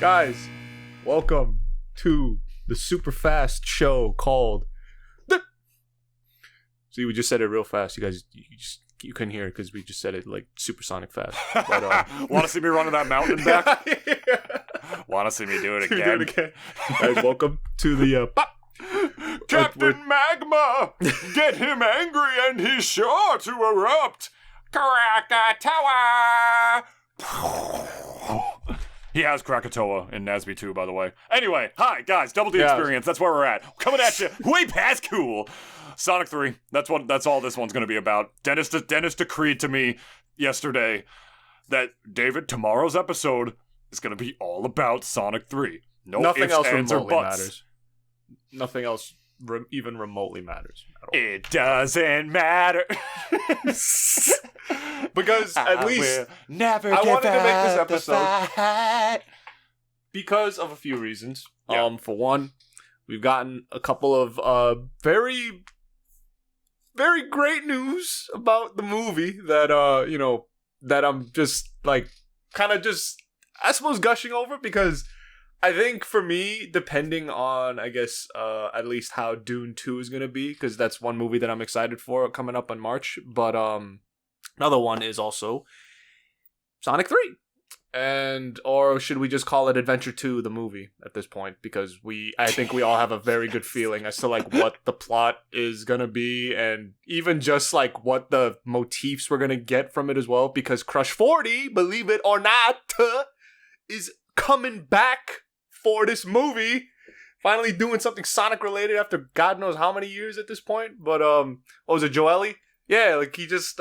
Guys, welcome to the super fast show called See, we just said it real fast. You guys, you couldn't hear it because we just said it like supersonic fast. But, Want to see me running that mountain back? Want to see me do it again? Guys, welcome to the Captain Magma! Get him angry and he's sure to erupt! Krakatoa! He has Krakatoa in Nasby too, by the way. Anyway, hi guys, Double D Experience, that's where we're at. Coming at you, way past cool! Sonic 3, that's all this one's gonna be about. Dennis decreed to me yesterday that, David, tomorrow's episode is gonna be all about Sonic 3. Nothing ifs, else ands, or remotely buts. matters. Nothing else even remotely matters at all. It doesn't matter. Because at least never I give wanted to make this up the episode fight. because of a few reasons. Yeah. For one, we've gotten a couple of very, very great news about the movie that that I'm just like kind of just I suppose gushing over, because I think for me, depending on I guess at least how Dune 2 is gonna be, because that's one movie that I'm excited for coming up in March. But another one is also Sonic 3. Or should we just call it Adventure 2, the movie, at this point? Because I think we all have a very good feeling as to, like, what the plot is gonna be, and even just, like, what the motifs we're gonna get from it as well, because Crush 40, believe it or not, is coming back for this movie. Finally doing something Sonic-related after God knows how many years at this point. But, what was it, Joely? Yeah, like, he just,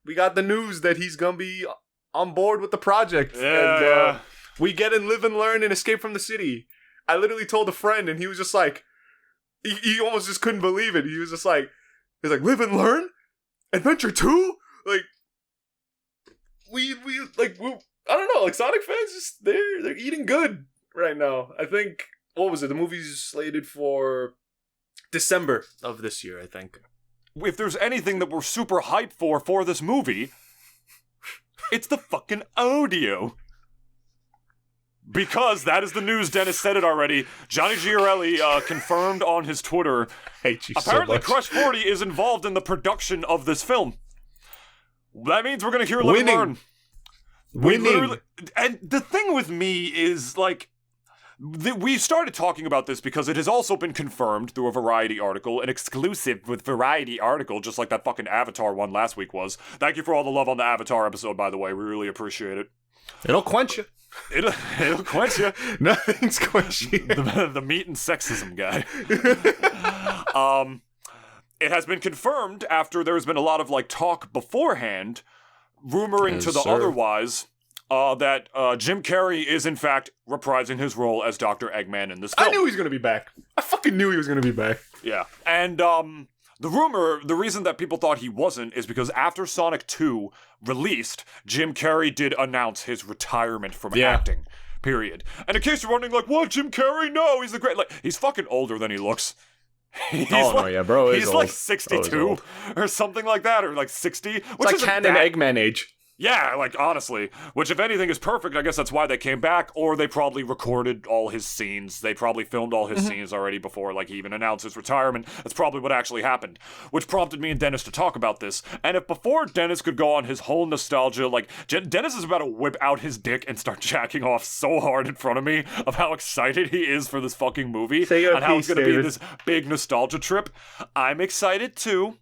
we got the news that he's gonna be on board with the project. Yeah. And we get and live and learn and escape from the city. I literally told a friend and he was just like, he almost just couldn't believe it. He was just like, live and learn? Adventure 2? Like, we I don't know, like Sonic fans just, they're eating good right now. I think, what was it? The movie's slated for December of this year, I think. If there's anything that we're super hyped for this movie, it's the fucking audio. Because that is the news. Dennis said it already. Johnny Giorelli confirmed on his Twitter. Hate you Apparently, so much. Crush 40 is involved in the production of this film. That means we're going to hear Live and Learn. Winning. And the thing with me is, like, we started talking about this because it has also been confirmed through a Variety article, an exclusive with Variety article, just like that fucking Avatar one last week was. Thank you for all the love on the Avatar episode, by the way. We really appreciate it. It'll quench you. It'll quench you. Nothing's quenching. The meat and sexism guy. It has been confirmed after there's been a lot of, like, talk beforehand, rumoring to the otherwise, that Jim Carrey is in fact reprising his role as Dr. Eggman in this film. I knew he was going to be back. I fucking knew he was going to be back. Yeah. And the reason that people thought he wasn't is because after Sonic 2 released, Jim Carrey did announce his retirement from acting. Period. And in case you're wondering, like, what, Jim Carrey? No, he's the great... Like, he's fucking older than he looks. Bro. He's like 62 or something like that, or like 60. It's like canon Eggman age. Yeah, like, honestly. Which, if anything, is perfect. I guess that's why they came back. Or they probably recorded all his scenes. They probably filmed all his scenes already before, like, he even announced his retirement. That's probably what actually happened. Which prompted me and Dennis to talk about this. And if before Dennis could go on his whole nostalgia, like, Dennis is about to whip out his dick and start jacking off so hard in front of me of how excited he is for this fucking movie. And how it's going to be this big nostalgia trip. I'm excited too.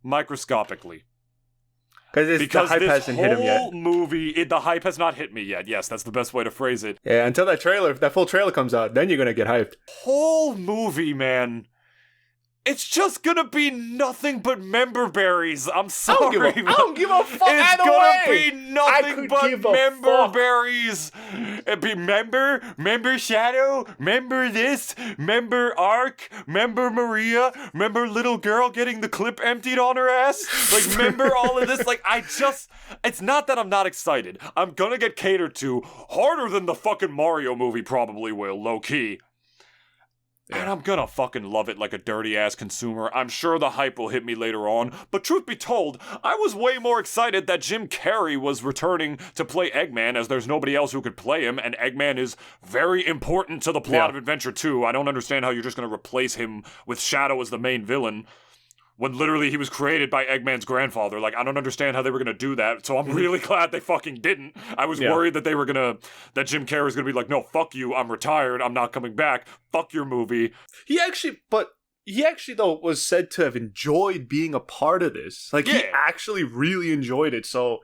Microscopically. Because the hype hasn't hit him yet. This whole movie, the hype has not hit me yet. Yes, that's the best way to phrase it. Yeah, until that full trailer comes out, then you're gonna get hyped. Whole movie, man. It's just gonna be nothing but member berries. I'm sorry. I don't give a fuck It's either gonna way. be nothing but member berries. It'd be member Shadow, member this, member Ark, member Maria, member little girl getting the clip emptied on her ass. Like, member all of this. Like, it's not that I'm not excited. I'm gonna get catered to harder than the fucking Mario movie probably will, low key. And I'm gonna fucking love it like a dirty-ass consumer. I'm sure the hype will hit me later on, but truth be told, I was way more excited that Jim Carrey was returning to play Eggman, as there's nobody else who could play him, and Eggman is very important to the plot of Adventure 2. I don't understand how you're just gonna replace him with Shadow as the main villain, when literally he was created by Eggman's grandfather. Like, I don't understand how they were gonna do that, so I'm really glad they fucking didn't. I was worried that that Jim Carrey was gonna be like, no, fuck you, I'm retired, I'm not coming back, fuck your movie. He actually, though, was said to have enjoyed being a part of this. Like, he actually really enjoyed it, so,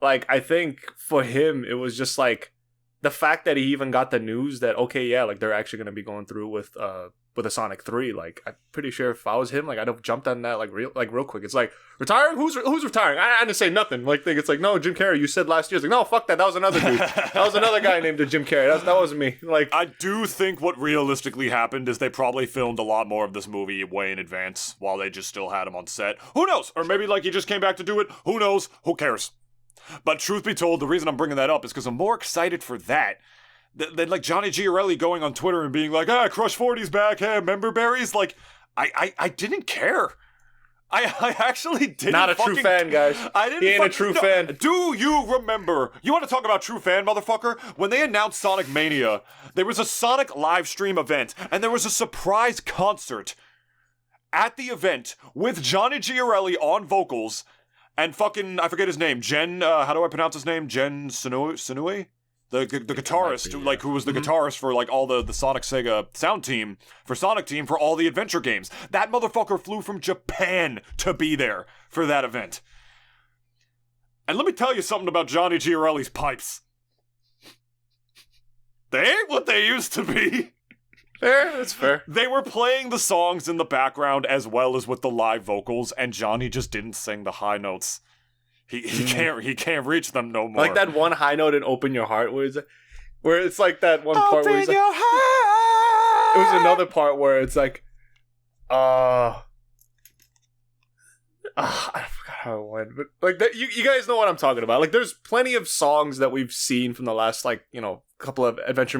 like, I think for him, it was just, like, the fact that he even got the news that, okay, yeah, like, they're actually gonna be going through with a Sonic 3, like, I'm pretty sure if I was him, like, I'd have jumped on that, like, real quick. It's like, retiring? Who's retiring? I didn't say nothing. Like, it's like, no, Jim Carrey, you said last year. It's like, no, fuck that. That was another dude. That was another guy named Jim Carrey. That wasn't me. Like, I do think what realistically happened is they probably filmed a lot more of this movie way in advance while they just still had him on set. Who knows? Or maybe, like, he just came back to do it. Who knows? Who cares? But truth be told, the reason I'm bringing that up is because I'm more excited for that than like Johnny Giarelli going on Twitter and being like, Crush 40's back, hey, remember berries? Like, I didn't care. I actually didn't. Not a true fan, guys. He ain't a true fan. Do you remember? You want to talk about true fan, motherfucker? When they announced Sonic Mania, there was a Sonic live stream event, and there was a surprise concert at the event with Johnny Giarelli on vocals and fucking, I forget his name, how do I pronounce his name? Jen Sinue? The guitarist, who was the guitarist for, like, all the Sonic Sega sound team, for Sonic Team, for all the adventure games. That motherfucker flew from Japan to be there for that event. And let me tell you something about Johnny Giarelli's pipes. They ain't what they used to be. Fair, that's fair. They were playing the songs in the background as well as with the live vocals, and Johnny just didn't sing the high notes. He can't reach them no more. Like that one high note in "Open Your Heart," where it's like that one part where it's like, it was another part where it's like, I forgot how it went, but like that, you guys know what I'm talking about. Like, there's plenty of songs that we've seen from the last, like, couple of adventure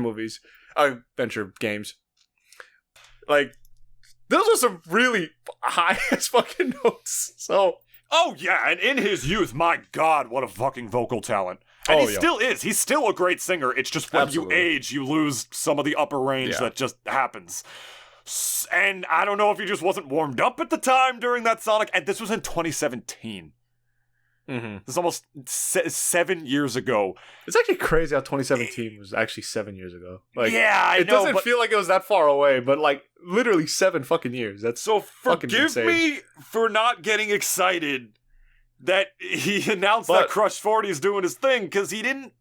games. Like, those are some really high as fucking notes. So. Oh, yeah, and in his youth, my God, what a fucking vocal talent. And he still is. He's still a great singer. It's just when you age, you lose some of the upper range that just happens. And I don't know if he just wasn't warmed up at the time during that Sonic, and this was in 2017. Mm-hmm. This is almost 7 years ago. It's actually crazy how 2017 was actually 7 years ago. Like, yeah, I know. It doesn't feel like it was that far away, but like literally 7 fucking years. That's so fucking insane. Forgive me for not getting excited that he announced that Crush 40 is doing his thing, because he didn't.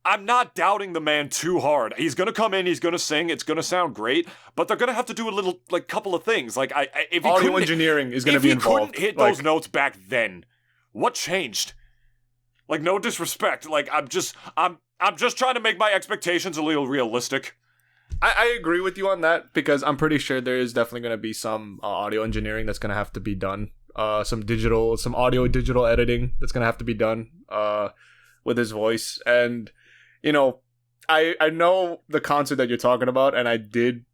I'm not doubting the man too hard. He's gonna come in, he's gonna sing, it's gonna sound great, but they're gonna have to do a little, like, couple of things. Like, if audio engineering is gonna be involved. If he couldn't hit those notes back then, what changed? Like, no disrespect. Like, I'm just trying to make my expectations a little realistic. I agree with you on that, because I'm pretty sure there is definitely going to be some audio engineering that's going to have to be done. Some audio digital editing that's going to have to be done with his voice. And, I know the concert that you're talking about, and I did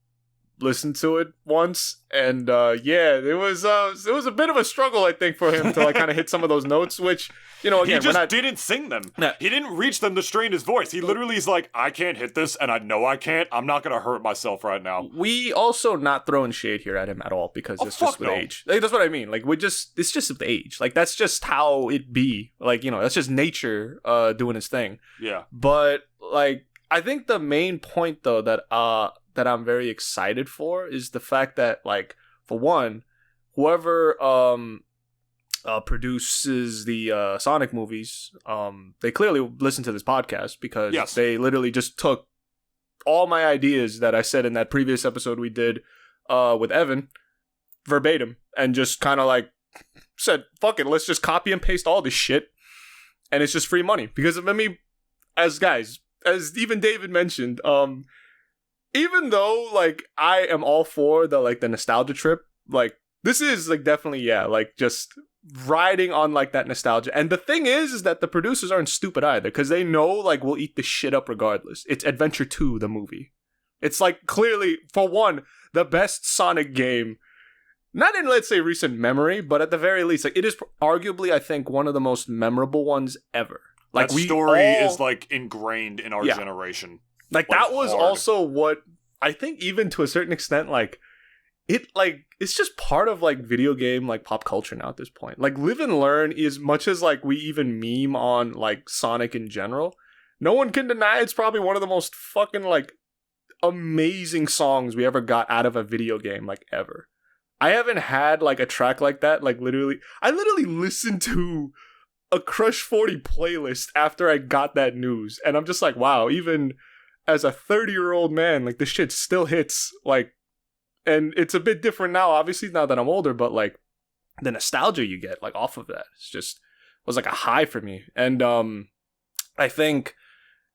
listen to it once, and it was a bit of a struggle, I think, for him to like kind of hit some of those notes, which, again, he just didn't sing them. Nah. He didn't reach them to strain his voice. He literally is like, I can't hit this, and I know I can't. I'm not gonna hurt myself right now. We also not throwing shade here at him at all, because it's just with age. Like, that's what I mean. Like, it's just with age. Like, that's just how it be. Like, that's just nature doing its thing. Yeah. But like, I think the main point though that I'm very excited for is the fact that, like, for one, whoever produces the Sonic movies, they clearly listen to this podcast, because they literally just took all my ideas that I said in that previous episode we did with Evan verbatim, and just kind of like said, fuck it, let's just copy and paste all this shit, and it's just free money. Because, I mean, as even David mentioned, even though, like, I am all for the nostalgia trip, like, this is, like, definitely, like, just riding on, like, that nostalgia. And the thing is that the producers aren't stupid either, because they know, like, we'll eat the shit up regardless. It's Adventure 2, the movie. It's, like, clearly, for one, the best Sonic game. Not in, let's say, recent memory, but at the very least, like, it is arguably, I think, one of the most memorable ones ever. Like, that story is, like, ingrained in our generation. Like, that was also what, I think, even to a certain extent, like, it's just part of, like, video game, like, pop culture now at this point. Like, Live and Learn, as much as, like, we even meme on, like, Sonic in general, no one can deny it's probably one of the most fucking, like, amazing songs we ever got out of a video game, like, ever. I haven't had, like, a track like that, like, I literally listened to a Crush 40 playlist after I got that news, and I'm just like, wow, even as a 30-year-old man, like, this shit still hits, like, and it's a bit different now, obviously, now that I'm older, but, like, the nostalgia you get, like, off of that, was, like, a high for me, and, I think,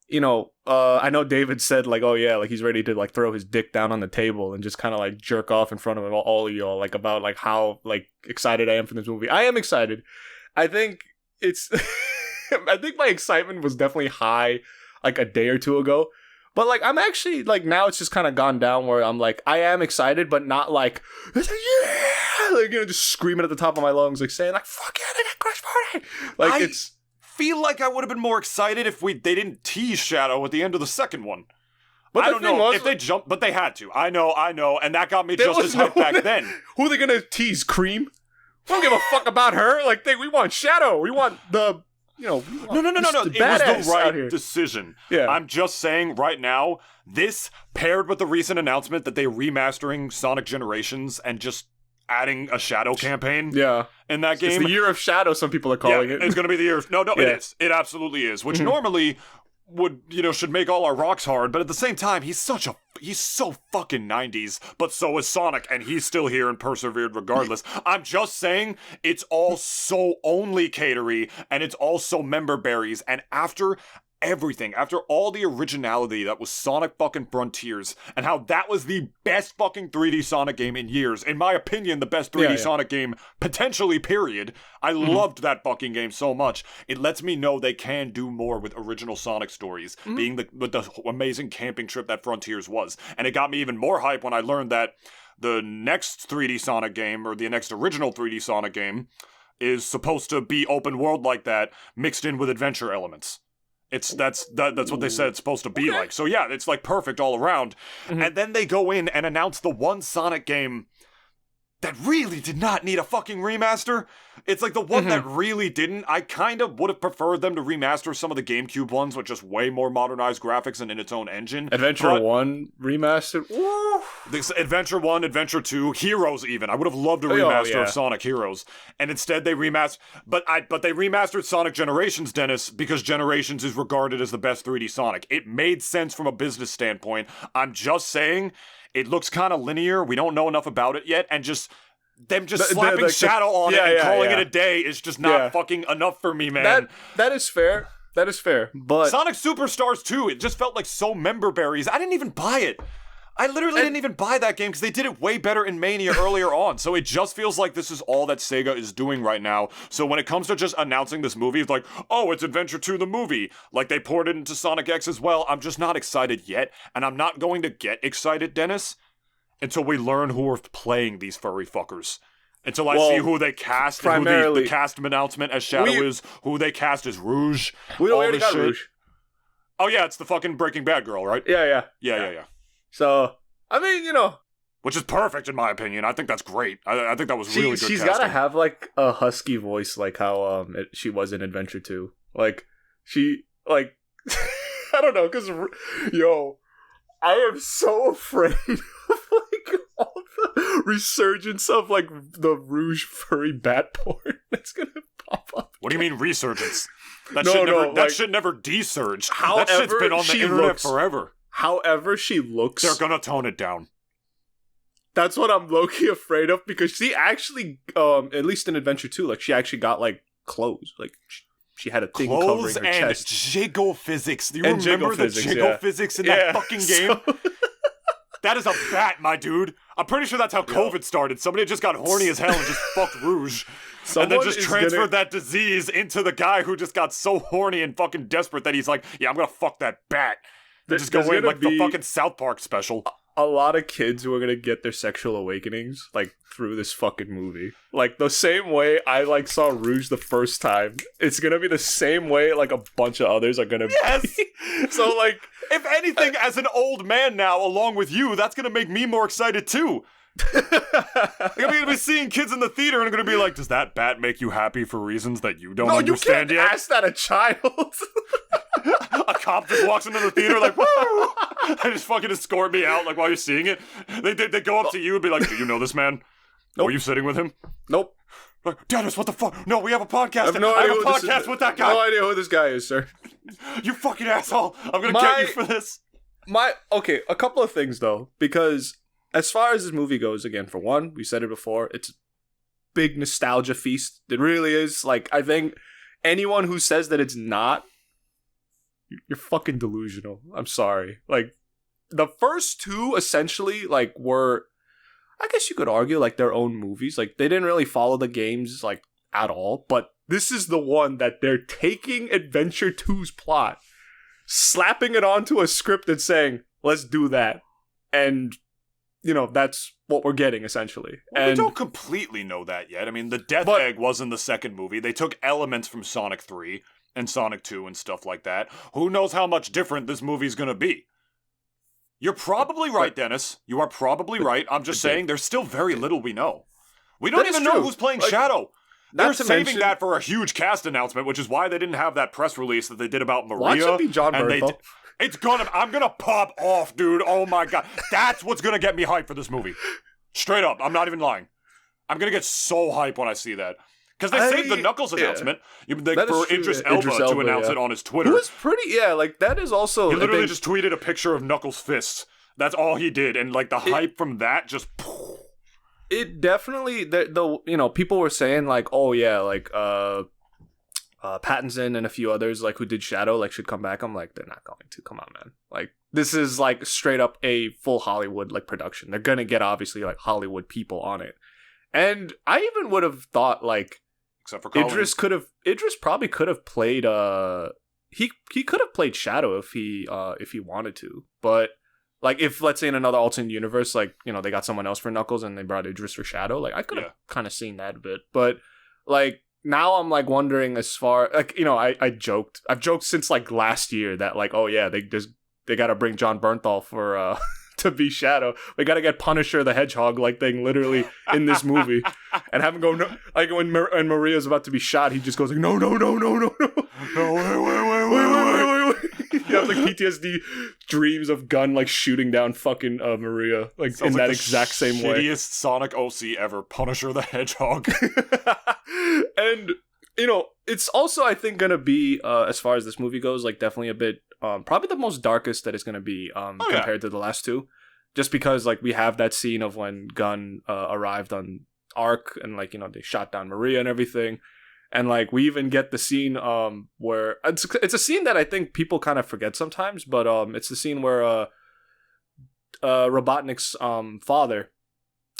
you know, I know David said, like, oh yeah, like, he's ready to, like, throw his dick down on the table and just kind of, like, jerk off in front of all of y'all, like, about, like, how, like, excited I am for this movie. I am excited. I think it's, I think my excitement was definitely high, like, a day or two ago. But, like, I'm actually, like, now it's just kind of gone down where I'm, like, I am excited, but not, like, yeah! Like, you know, just screaming at the top of my lungs, like, saying, like, fuck yeah, they got Crush 40! Like, it's... feel like I would have been more excited if they didn't tease Shadow at the end of the second one. But I don't know if they jumped, but they had to. I know, and that got me just as hyped back then. Who are they gonna tease? Cream? We don't give a fuck about her. Like, we want Shadow. We want the, you know. No. It was the right decision. Yeah. I'm just saying right now, this paired with the recent announcement that they're remastering Sonic Generations and just adding a Shadow campaign in that game. It's the year of Shadow, some people are calling it. It's going to be the year of... No, it is. It absolutely is. Which normally would, you know, should make all our rocks hard, but at the same time, he's so fucking 90s, but so is Sonic, and he's still here and persevered regardless. I'm just saying, it's all so only catery, and it's all so member berries, and after everything, after all the originality that was Sonic fucking Frontiers, and how that was the best fucking 3D Sonic game in years, in my opinion, the best 3D Sonic game, potentially, period. I loved that fucking game so much. It lets me know they can do more with original Sonic stories, being with the amazing camping trip that Frontiers was. And it got me even more hype when I learned that the next 3D Sonic game, or the next original 3D Sonic game, is supposed to be open world like that, mixed in with adventure elements. That's what they said it's supposed to be like. So yeah, it's like perfect all around. And then they go in and announce the one Sonic game that really did not need a fucking remaster. It's like the one that really didn't. I kind of would have preferred them to remaster some of the GameCube ones with just way more modernized graphics and in its own engine. Adventure 1 remastered? Woo! This Adventure 1, Adventure 2, Heroes even. I would have loved a remaster of Sonic Heroes. And instead they remastered... But they remastered Sonic Generations, Dennis, because Generations is regarded as the best 3D Sonic. It made sense from a business standpoint. I'm just saying... It looks kind of linear. We don't know enough about it yet, and just them slapping Shadow on it and calling it a day is just not fucking enough for me, man. That is fair. That is fair. But Sonic Superstars 2, it just felt like so member berries. I didn't even buy it. I literally didn't even buy that game because they did it way better in Mania earlier on. So it just feels like this is all that Sega is doing right now. So when it comes to just announcing this movie, it's like, oh, it's Adventure 2 the movie. Like they poured it into Sonic X as well. I'm just not excited yet. And I'm not going to get excited, Dennis, until we learn who are playing these furry fuckers. Until I see who they cast, and who the cast announcement as Shadow is, who they cast as Rouge. We already got Rouge. Oh yeah, it's the fucking Breaking Bad girl, right? Yeah. So, I mean, you know. Which is perfect in my opinion. I think that's great. I think that was really good She's casting. gotta have, like, a husky voice like how she was in Adventure 2. Like, she, like, I don't know, because, yo, I am so afraid of, like, all the resurgence of, like, the Rouge furry bat porn that's gonna pop up. What do you mean resurgence? That shit never desurged. That shit's been on the internet forever. However she looks... They're gonna tone it down. That's what I'm low-key afraid of, because she actually, at least in Adventure 2, like, she actually got, like, clothes. Like, she had a thing covering her chest. Jiggle physics. Do you remember the jiggle physics in that fucking game? That is a bat, my dude. I'm pretty sure that's how COVID started. Somebody just got horny as hell and just fucked Rouge. And then just transferred that disease into the guy who just got so horny and fucking desperate that he's like, yeah, I'm gonna fuck that bat. And just go in like the fucking South Park special. a lot of kids who are gonna get their sexual awakenings like through this fucking movie. Like the same way I like saw Rouge the first time, it's gonna be the same way like a bunch of others are gonna Yes. be. So like, if anything, as an old man now, along with you, that's gonna make me more excited too. I'm gonna be seeing kids in the theater and I'm gonna be like, does that bat make you happy for reasons that you don't understand you yet? can't ask that a child. A cop just walks into the theater like, woo! And just fucking escort me out like while you're seeing it. They go up to you and be like, do you know this man? Nope. Are you sitting with him? Nope. Like, Dennis, what the fuck? No, we have a podcast. I have no idea a podcast with that guy. No idea who this guy is, sir. You fucking asshole. I'm gonna get you for this. Okay, a couple of things though, because as far as this movie goes, again, for one, we said it before, it's a big nostalgia feast. It really is. Like, I think anyone who says that it's not, you're fucking delusional. I'm sorry. Like, the first two essentially, like, were, I guess you could argue, like, their own movies. Like, they didn't really follow the games, like, at all. But this is the one that they're taking Adventure 2's plot, slapping it onto a script and saying, let's do that. And, you know, that's what we're getting, essentially. Well, and we don't completely know that yet. I mean, the Death Egg was in the second movie. They took elements from Sonic 3 and Sonic 2 and stuff like that. Who knows how much different this movie's gonna be? You're probably right, Dennis. You are probably right. I'm just saying there's still very little we know. We don't even know who's playing Shadow. They're saving that for a huge cast announcement, which is why they didn't have that press release that they did about Maria. Watch it be John Bernthal. I'm gonna pop off, dude. Oh my god. That's what's gonna get me hyped for this movie. Straight up. I'm not even lying. I'm gonna get so hyped when I see that. Because they saved the Knuckles announcement for Idris Elba to announce it on his Twitter. It was pretty, like, that is also... He literally just tweeted a picture of Knuckles' fists. That's all he did. And, like, the hype from that just... It definitely... people were saying, like, oh, yeah, like, Pattinson and a few others, like, who did Shadow, like, should come back. I'm like, they're not going to. Come on, man. Like, this is, like, straight up a full Hollywood, like, production. They're gonna get, obviously, like, Hollywood people on it. And I even would have thought, like, except for Collins. Idris probably could have played he could have played Shadow if he wanted to. But like if let's say in another alternate universe, like, you know, they got someone else for Knuckles and they brought Idris for Shadow, like I could have kind of seen that a bit. But like now I'm like wondering as far like, you know, I've joked since like last year that like, oh yeah, they gotta bring John Bernthal for to be Shadow. We gotta get Punisher the Hedgehog like thing literally in this movie, and have him go no, like when Maria's about to be shot, he just goes like no, wait. You have like PTSD dreams of Gunn like shooting down fucking Maria like sounds in like that exact same way. Shittiest Sonic OC ever, Punisher the Hedgehog. And you know, it's also I think gonna be as far as this movie goes, like definitely a bit. Probably the most darkest that it's going to be compared to the last two. Just because, like, we have that scene of when Gunn arrived on Ark and, like, you know, they shot down Maria and everything. And, like, we even get the scene where... It's a scene that I think people kind of forget sometimes, but it's the scene where Robotnik's father,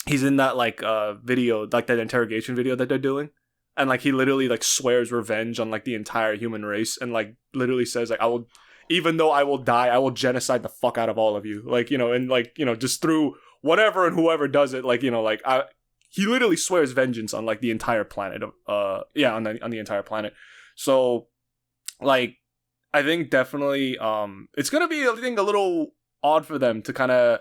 he's in that, like, video, like, that interrogation video that they're doing. And, like, he literally, like, swears revenge on, like, the entire human race and, like, literally says, like, even though I will die, I will genocide the fuck out of all of you. Like, you know, and like, you know, just through whatever and whoever does it, like, you know, like he literally swears vengeance on like the entire planet. On the entire planet. So like, I think definitely, it's going to be, I think, a little odd for them to kind of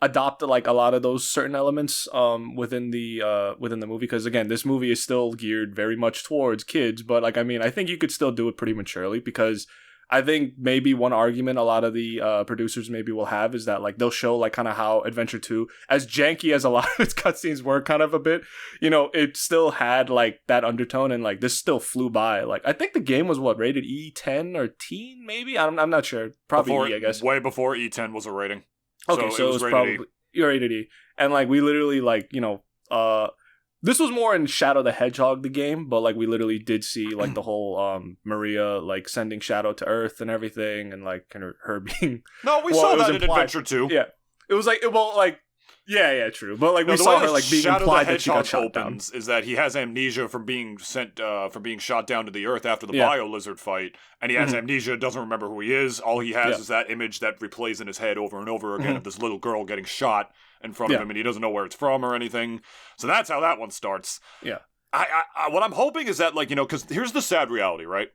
adopt like a lot of those certain elements, within the movie. Cause again, this movie is still geared very much towards kids, but like, I mean, I think you could still do it pretty maturely because I think maybe one argument a lot of the producers maybe will have is that like they'll show like kind of how Adventure 2, as janky as a lot of its cutscenes were kind of a bit, you know, it still had like that undertone and like this still flew by. Like I think the game was rated E10 or teen maybe? I'm not sure. Probably E, I guess. Way before E10 was a rating. Okay, so it was probably rated E. And like we literally like, you know, this was more in Shadow the Hedgehog, the game, but like we literally did see like the whole Maria like sending Shadow to Earth and everything, and like kind of her being. No, we saw that in Adventure 2. Yeah, it was like Yeah, true. But like No, we the saw way her that like being Shadow the implied that she got Hedgehog shot down. opens is that he has amnesia from being shot down to the earth after the Yeah. bio lizard fight, and he has amnesia, doesn't remember who he is. All he has is that image that replays in his head over and over again of this little girl getting shot in front of him, and he doesn't know where it's from or anything. So that's how that one starts. Yeah. I what I'm hoping is that, like, you know, because here's the sad reality, right?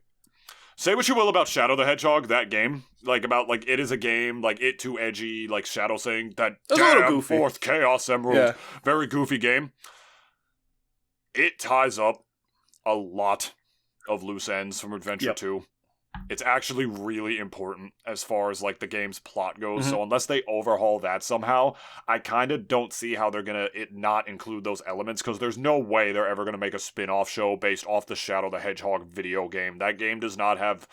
Say what you will about Shadow the Hedgehog, that game. Like, about, like, it is a game, like, it too edgy, like, Shadow saying that damn fourth Chaos Emerald. Very goofy game. It ties up a lot of loose ends from Adventure 2. It's actually really important as far as, like, the game's plot goes. So unless they overhaul that somehow, I kind of don't see how they're gonna not include those elements, because there's no way they're ever gonna make a spin-off show based off the Shadow the Hedgehog video game. That game does not have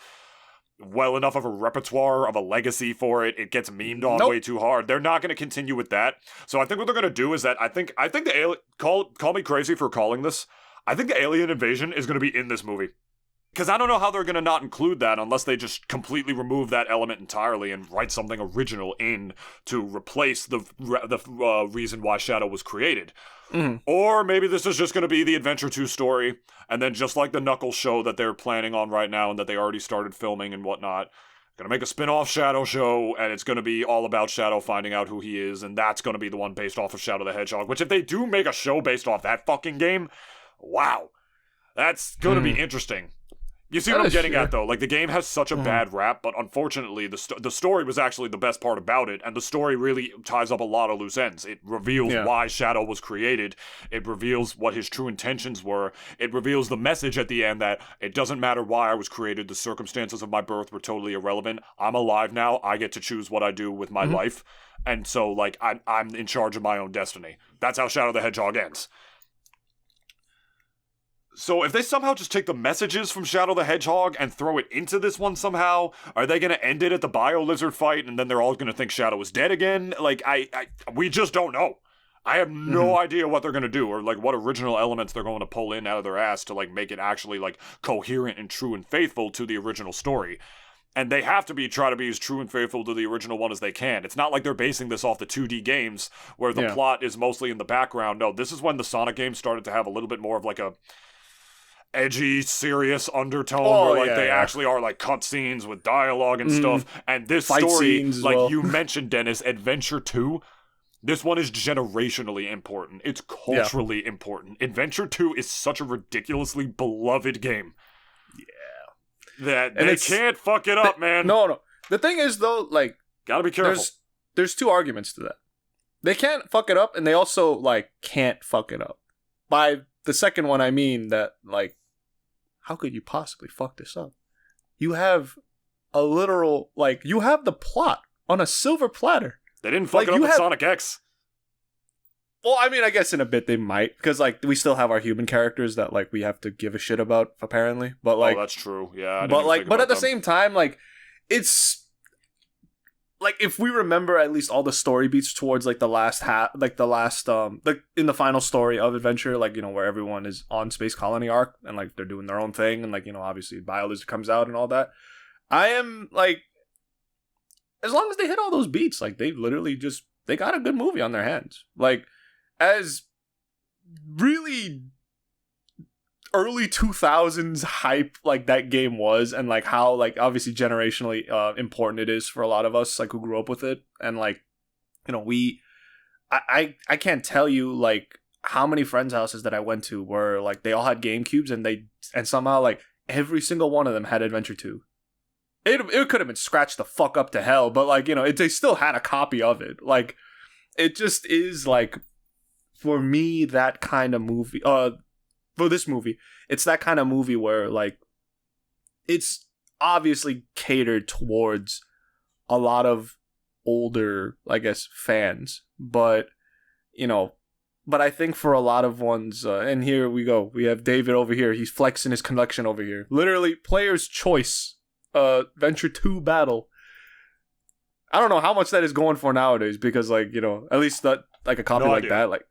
well enough of a repertoire, of a legacy for it. It gets memed on way too hard. They're not gonna continue with that. So I think what they're gonna do is that I think the alien, call me crazy for calling this, I think the alien invasion is gonna be in this movie. Because I don't know how they're going to not include that unless they just completely remove that element entirely and write something original in to replace the reason why Shadow was created. Or maybe this is just going to be the Adventure 2 story, and then just like the Knuckles show that they're planning on right now and that they already started filming and whatnot, going to make a spin-off Shadow show, and it's going to be all about Shadow finding out who he is, and that's going to be the one based off of Shadow the Hedgehog, which if they do make a show based off that fucking game, wow, that's going to be interesting. You see what I'm getting at, though? Like, the game has such a bad rap, but unfortunately, the story was actually the best part about it, and the story really ties up a lot of loose ends. It reveals why Shadow was created. It reveals what his true intentions were. It reveals the message at the end that it doesn't matter why I was created. The circumstances of my birth were totally irrelevant. I'm alive now. I get to choose what I do with my life. And so, like, I'm in charge of my own destiny. That's how Shadow the Hedgehog ends. So if they somehow just take the messages from Shadow the Hedgehog and throw it into this one somehow, are they going to end it at the Bio Lizard fight and then they're all going to think Shadow is dead again? Like, we just don't know. I have no idea what they're going to do or, like, what original elements they're going to pull in out of their ass to, like, make it actually, like, coherent and true and faithful to the original story. And they have to try to be as true and faithful to the original one as they can. It's not like they're basing this off the 2D games where the plot is mostly in the background. No, this is when the Sonic games started to have a little bit more of, like, a edgy, serious undertone where, like, they actually are, like, cutscenes with dialogue and stuff. And this fight story, scenes like you mentioned, Dennis, Adventure 2, this one is generationally important. It's culturally important. Adventure 2 is such a ridiculously beloved game. That and they can't fuck it up, man. No. The thing is, though, like, gotta be careful. There's two arguments to that. They can't fuck it up, and they also, like, can't fuck it up. By the second one, I mean that, like, how could you possibly fuck this up? You have a literal, like, you have the plot on a silver platter. They didn't fuck it up with Sonic X. Well, I mean, I guess in a bit they might, because, like, we still have our human characters that, like, we have to give a shit about, apparently. But, like, that's true. Yeah. But at the same time, like, it's like, if we remember at least all the story beats towards, like, the last like, in the final story of Adventure, like, you know, where everyone is on Space Colony arc, and, like, they're doing their own thing, and, like, you know, obviously BioLizard comes out and all that. I am, like, as long as they hit all those beats, like, they literally just, they got a good movie on their hands. Like, as really early 2000s hype like that game was, and like how, like, obviously generationally important it is for a lot of us, like, who grew up with it, and, like, you know, I can't tell you, like, how many friends' houses that I went to where, like, they all had GameCubes, and somehow, like, every single one of them had Adventure 2. It could have been scratched the fuck up to hell, but, like, you know, they still had a copy of it. Like, it just is, like, for me, that kind of movie, for this movie, it's that kind of movie where, like, it's obviously catered towards a lot of older, I guess, fans, but, you know, but I think for a lot of ones, and here we go, we have David over here, he's flexing his collection over here, literally, Player's Choice, Venture 2 Battle. I don't know how much that is going for nowadays, because, like, you know, at least that, like, a copy like that, like,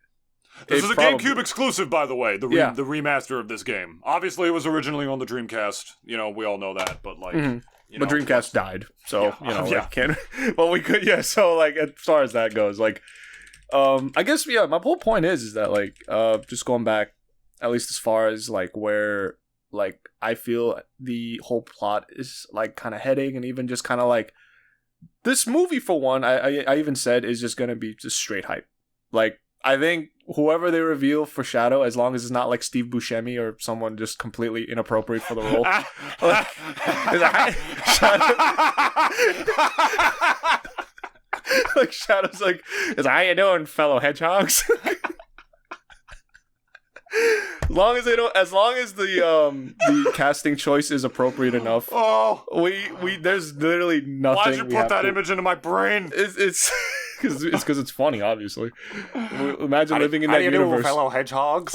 this is a GameCube exclusive, by the way, the remaster of this game. Obviously, it was originally on the Dreamcast. You know, we all know that, but, like, you know, but Dreamcast died, so, you know, like, can't, well, we could, so, like, as far as that goes, like, I guess my whole point is that like just going back, at least as far as like where like I feel the whole plot is like kind of heading, and even just kind of like this movie for one, I even said is just gonna be just straight hype. Like I think whoever they reveal for Shadow, as long as it's not like Steve Buscemi or someone just completely inappropriate for the role, like, like Shadow's like, how you doing, fellow hedgehogs? As long as the casting choice is appropriate enough, we there's literally nothing. Why'd you put that image into my brain? It's because it's funny, obviously. Imagine living in that universe. Do, fellow hedgehogs?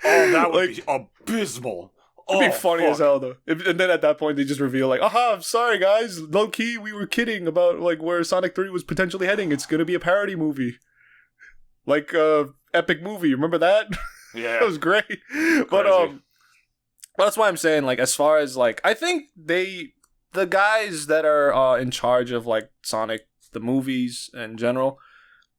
That would be abysmal. It'd be funny as hell, though. And then at that point, they just reveal, like, aha, I'm sorry, guys. Low key, we were kidding about, like, where Sonic 3 was potentially heading. It's gonna be a parody movie. Like, epic movie. Remember that? Yeah. That was great. But, that's why I'm saying, like, as far as, like, I think the guys that are in charge of, like, Sonic, the movies in general,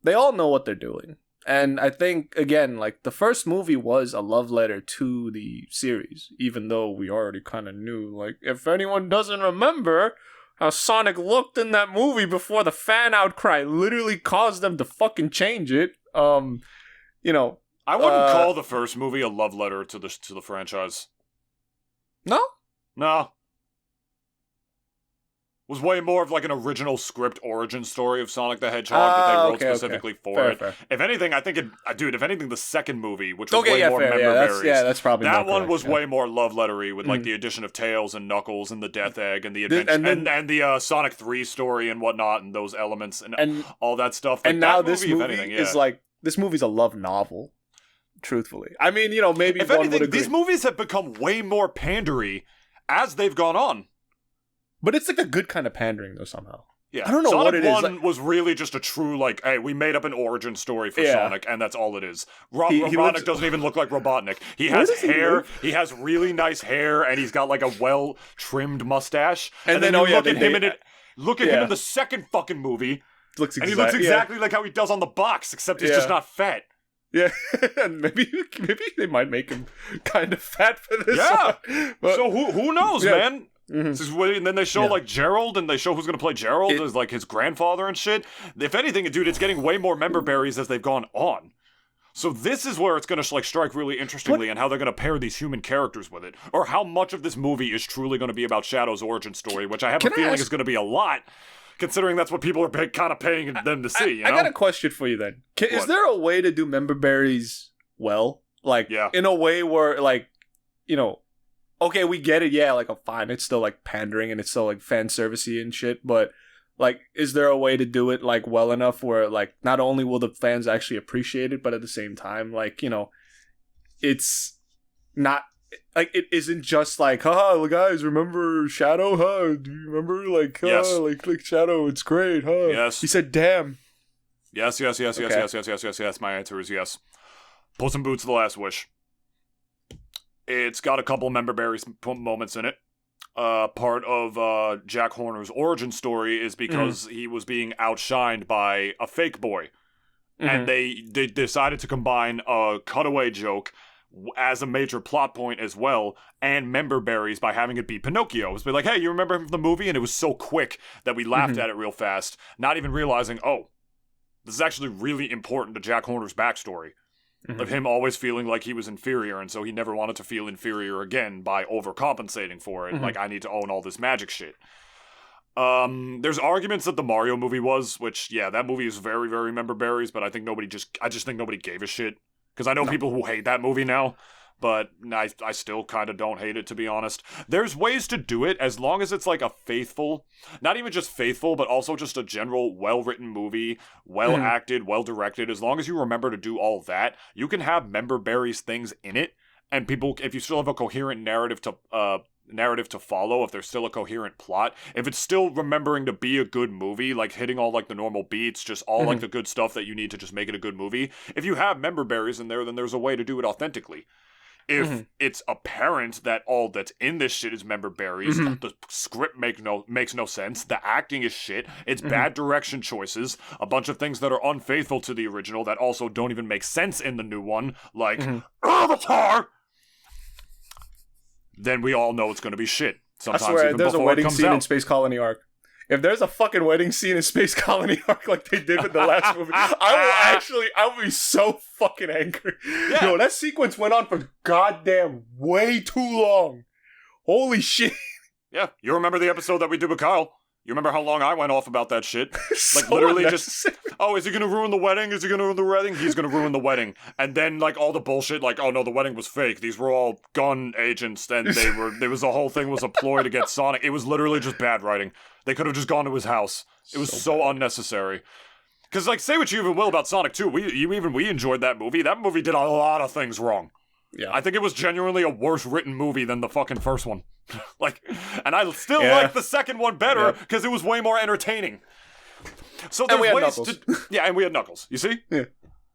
they all know what they're doing. And I think, again, like, the first movie was a love letter to the series, even though we already kind of knew. Like, if anyone doesn't remember how Sonic looked in that movie before the fan outcry literally caused them to fucking change it, you know. I wouldn't call the first movie a love letter to the franchise. No? No. Was way more of like an original script origin story of Sonic the Hedgehog that they wrote specifically for it. Fair. If anything, I think if anything, the second movie, which was way more member berries, that's probably that one was way more love lettery with like the addition of Tails and Knuckles and the Death Egg and the adventure and the Sonic 3 story and whatnot and those elements and all that stuff. Like, and now that this movie is like this movie's a love novel. Truthfully, I mean, you know, maybe if anything, these movies have become way more pandery as they've gone on. But it's like a good kind of pandering, though, somehow. Yeah. I don't know Sonic what it 1 is. Like, was really just a true, like, hey, we made up an origin story for Sonic, and that's all it is. Robotnik doesn't even look like Robotnik. He has hair, he has really nice hair, and he's got, like, a well-trimmed mustache. And then you look at him in the second fucking movie, and he looks exactly like how he does on the box, except he's just not fat. Yeah, and maybe they might make him kind of fat for this. Yeah. But, so who knows, man? Mm-hmm. And then they show like Gerald, and they show who's gonna play Gerald as like his grandfather and shit. If anything, dude, it's getting way more member berries as they've gone on. So this is where it's gonna like strike really interestingly, and how they're gonna pair these human characters with it, or how much of this movie is truly gonna be about Shadow's origin story, which I have a feeling is gonna be a lot, considering that's what people are kind of paying them to see. You know? I got a question for you then. Is there a way to do member berries well, like in a way where like, you know? Okay, we get it, like, fine, it's still, like, pandering, and it's still, like, fan servicey and shit, but, like, is there a way to do it, like, well enough where, like, not only will the fans actually appreciate it, but at the same time, like, you know, it's not, like, it isn't just, like, haha, guys, remember Shadow, huh? Do you remember, like, like, Shadow, it's great, huh? Yes. He said, damn. Yes, my answer is yes. Puss in Boots: The Last Wish. It's got a couple member berries moments in it. Part of Jack Horner's origin story is because he was being outshined by a fake boy. And they decided to combine a cutaway joke as a major plot point as well, and member berries by having it be Pinocchio. It was like, hey, you remember him from the movie? And it was so quick that we laughed at it real fast, not even realizing, oh, this is actually really important to Jack Horner's backstory. Of him always feeling like he was inferior, and so he never wanted to feel inferior again by overcompensating for it. Like, I need to own all this magic shit. There's arguments that the Mario movie was, which, that movie is very, very member berries, but I just think nobody gave a shit. Because I know people who hate that movie now, but I still kind of don't hate it, to be honest. There's ways to do it as long as it's like a faithful, not even just faithful, but also just a general well-written movie, well-acted, well-directed. As long as you remember to do all that, you can have member berries things in it, and people, if you still have a coherent narrative to follow, if there's still a coherent plot, if it's still remembering to be a good movie, like hitting all like the normal beats, just all like the good stuff that you need to just make it a good movie, if you have member berries in there, then there's a way to do it authentically. if it's apparent that all that's in this shit is member berries, the script makes no sense, the acting is shit, it's bad direction choices, a bunch of things that are unfaithful to the original that also don't even make sense in the new one, like Avatar, then we all know it's going to be shit. Sometimes I swear, even there's a before it wedding comes scene out. in Space Colony Arc. If there's a fucking wedding scene in Space Colony Arc like they did with the last movie, I will be so fucking angry. Yeah. Yo, that sequence went on for goddamn way too long. Holy shit. Yeah, you remember the episode that we did with Kyle? You remember how long I went off about that shit? Like, So literally unnecessary. just, oh, is he gonna ruin the wedding? Is he gonna ruin the wedding? He's gonna ruin the wedding. And then, like, all the bullshit, like, oh no, the wedding was fake. These were all gun agents, and the whole thing was a ploy to get Sonic. It was literally just bad writing. They could have just gone to his house. It was so unnecessary. Because, like, say what you even will about Sonic 2, we enjoyed that movie. That movie did a lot of things wrong. Yeah. I think it was genuinely a worse written movie than the fucking first one. Like, and I still like the second one better because it was way more entertaining. So there's ways Knuckles. yeah, and we had Knuckles. You see? Yeah.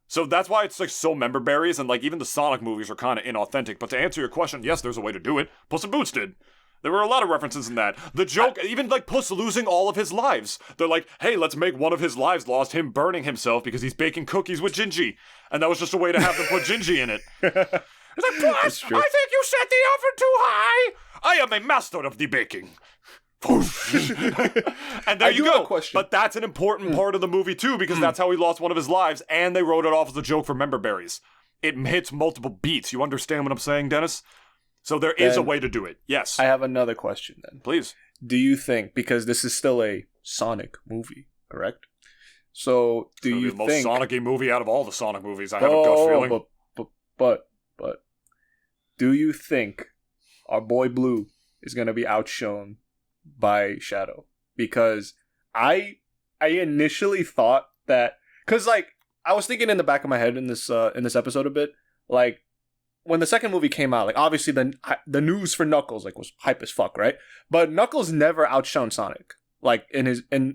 So that's why it's like so member berries, and like even the Sonic movies are kind of inauthentic. But to answer your question, yes, there's a way to do it. Puss in Boots did. There were a lot of references in that. The joke, even like Puss losing all of his lives. They're like, hey, let's make one of his lives lost, him burning himself because he's baking cookies with Gingy. And that was just a way to have them put Gingy in it. It's like, Puss, I think you set the oven too high. I am a master of the baking. And there you go. But that's an important part of the movie too, because that's how he lost one of his lives, and they wrote it off as a joke for member berries. It hits multiple beats. You understand what I'm saying, Dennis? So there is a way to do it. Yes. I have another question then. Please. Do you think, because this is still a Sonic movie, correct? So do you the think... most Sonic-y movie out of all the Sonic movies, I have a gut feeling. But do you think our boy Blue is going to be outshone by Shadow? Because I initially thought that... Because, like, I was thinking in the back of my head in this episode a bit, like, when the second movie came out, like, obviously the news for Knuckles, like, was hype as fuck, right? But Knuckles never outshone Sonic, like, in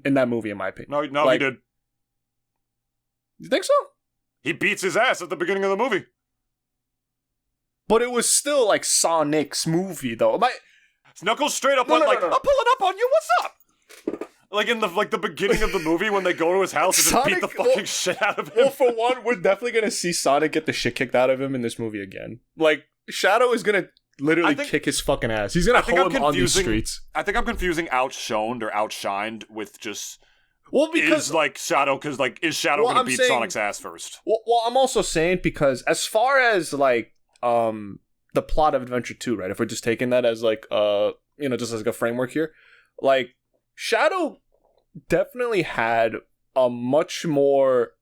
that movie, in my opinion. No, like, he did. You think so? He beats his ass at the beginning of the movie. But it was still, like, Sonic's movie, though. Knuckles straight up went like, no. I'm pulling up on you, what's up? Like in the beginning of the movie when they go to his house and just beat the fucking shit out of him. Well, for one, we're definitely going to see Sonic get the shit kicked out of him in this movie again. Like, Shadow is going to literally kick his fucking ass. He's going to hold him on these streets. I think I'm confusing outshoned or outshined with just... Well, because... Is, like, Shadow... Because, like, is Shadow going to beat Sonic's ass first? Well, I'm also saying because as far as, like, the plot of Adventure 2, right? If we're just taking that as, like, just as like a framework here. Like, Shadow definitely had a much more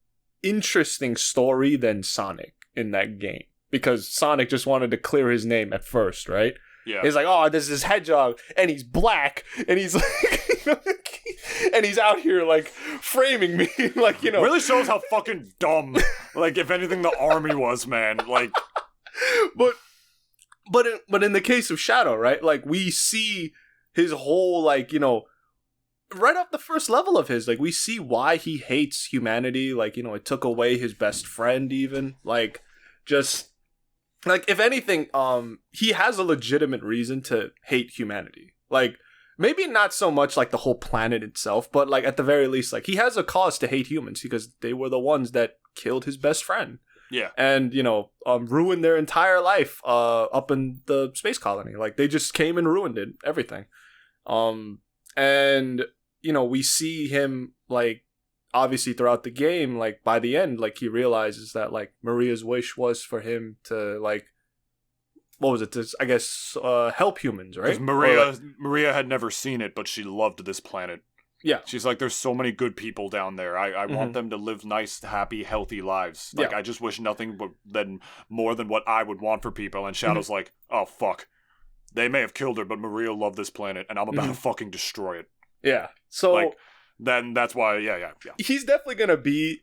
interesting story than Sonic in that game. Because Sonic just wanted to clear his name at first, right? Yeah. He's like, oh, this is Hedgehog, and he's black, and he's like, and he's out here, like, framing me, like, you know. Really shows how fucking dumb, like, if anything, the army was, man. Like, but in the case of Shadow, right? Like, we see his whole, like, you know, right off the first level of his, like, we see why he hates humanity. Like, you know, it took away his best friend, even. Like, just... Like, if anything, he has a legitimate reason to hate humanity. Like, maybe not so much, like, the whole planet itself, but, like, at the very least, like, he has a cause to hate humans because they were the ones that killed his best friend. Yeah. And, you know, ruined their entire life up in the space colony. Like, they just came and ruined it, everything. And, you know, we see him, like, obviously throughout the game, like, by the end, like, he realizes that, like, Maria's wish was for him to, like, what was it, to, I guess, help humans, right? Because Maria had never seen it, but she loved this planet. Yeah. She's like, there's so many good people down there. I want them to live nice, happy, healthy lives. Like, I just wish nothing more than what I would want for people. And Shadow's like, oh, fuck. They may have killed her, but Maria loved this planet, and I'm about to fucking destroy it. Yeah. So... Like, then that's why, yeah. He's definitely gonna be...